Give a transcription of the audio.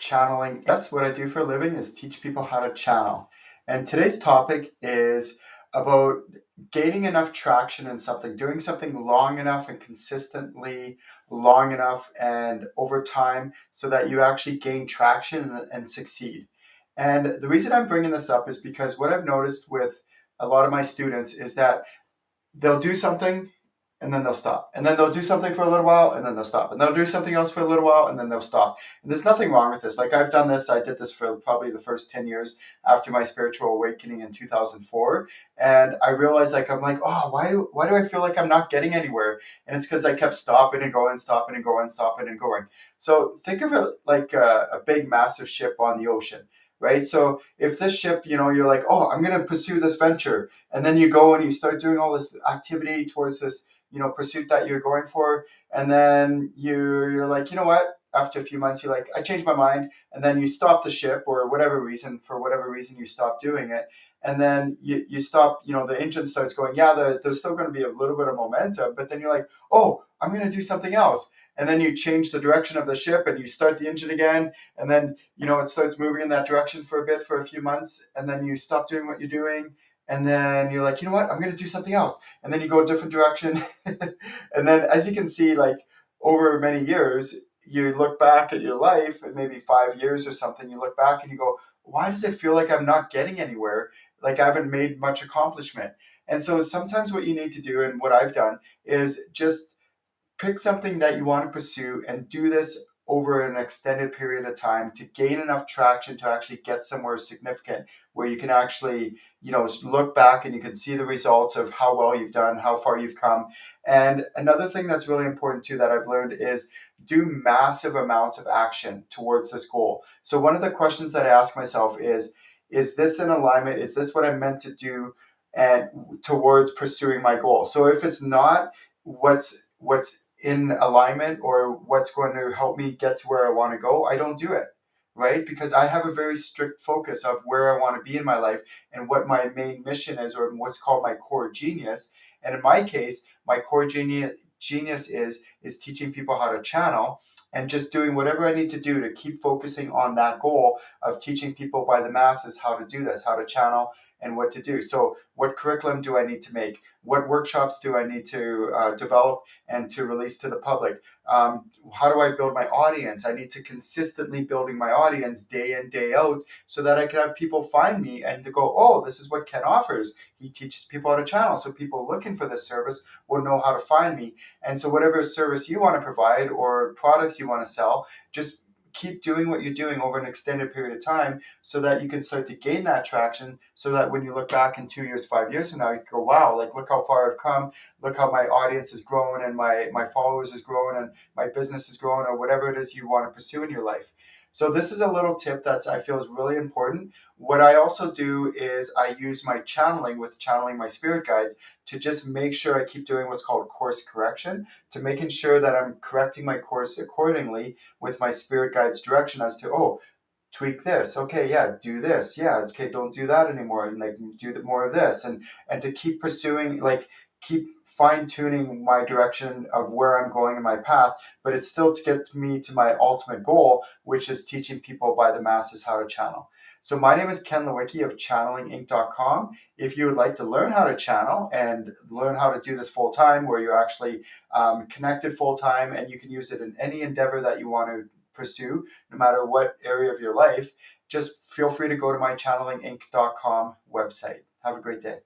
channeling. Yes, what I do for a living is teach people how to channel. And today's topic is about gaining enough traction in something, doing something long enough and consistently long enough and over time so that you actually gain traction and succeed. And the reason I'm bringing this up is because what I've noticed with a lot of my students is that they'll do something and then they'll stop. And then they'll do something for a little while and then they'll stop. And they'll do something else for a little while and then they'll stop. And there's nothing wrong with this. Like I've done this, I did this for probably the first 10 years after my spiritual awakening in 2004. And I realized I'm like, oh, why do I feel like I'm not getting anywhere? And it's because I kept stopping and going, stopping and going, stopping and going. So think of it like a big, massive ship on the ocean. Right. So if this ship, you're like, oh, I'm going to pursue this venture. And then you go and you start doing all this activity towards this, pursuit that you're going for. And then you're like, you know what? After a few months, you're like, I changed my mind. And then you stop the ship or for whatever reason, you stop doing it. And then you stop, the engine starts going, yeah, there's still going to be a little bit of momentum. But then you're like, oh, I'm going to do something else. And then you change the direction of the ship and you start the engine again. And then, it starts moving in that direction for a bit, for a few months. And then you stop doing what you're doing. And then you're like, you know what, I'm going to do something else. And then you go a different direction. And then as you can see, like over many years, you look back at your life and maybe 5 years or something, you look back and you go, why does it feel like I'm not getting anywhere? Like I haven't made much accomplishment. And so sometimes what you need to do and what I've done is just pick something that you want to pursue and do this over an extended period of time to gain enough traction to actually get somewhere significant where you can actually look back and you can see the results of how well you've done, how far you've come. And another thing that's really important too that I've learned is do massive amounts of action towards this goal. So one of the questions that I ask myself is this in alignment? Is this what I'm meant to do and towards pursuing my goal? So if it's not, what's in alignment or what's going to help me get to where I want to go, I don't do it, right? Because I have a very strict focus of where I want to be in my life and what my main mission is, or what's called my core genius. And in my case, my core genius is teaching people how to channel and just doing whatever I need to do to keep focusing on that goal of teaching people by the masses how to do this, how to channel and what to do. So what curriculum do I need to make? What workshops do I need to develop and to release to the public? How do I build my audience? I need to consistently building my audience day in, day out so that I can have people find me and to go, oh, this is what Ken offers. He teaches people how to channel. So people looking for this service will know how to find me. And so whatever service you want to provide or products you want to sell, just keep doing what you're doing over an extended period of time so that you can start to gain that traction so that when you look back in 2 years, 5 years from now, you go, wow, like look how far I've come, look how my audience has grown and my followers has grown and my business has grown or whatever it is you want to pursue in your life. So this is a little tip that I feel is really important. What I also do is I use my channeling my spirit guides to just make sure I keep doing what's called course correction, to making sure that I'm correcting my course accordingly with my spirit guides direction as to, oh, tweak this, okay, yeah, do this, yeah, okay, don't do that anymore, and like do more of this, and to keep pursuing, like keep fine-tuning my direction of where I'm going in my path, but it's still to get me to my ultimate goal, which is teaching people by the masses how to channel. So my name is Ken Lewicki of channelinginc.com. If you would like to learn how to channel and learn how to do this full time, where you're actually connected full time and you can use it in any endeavor that you want to pursue, no matter what area of your life, just feel free to go to my channelinginc.com website. Have a great day.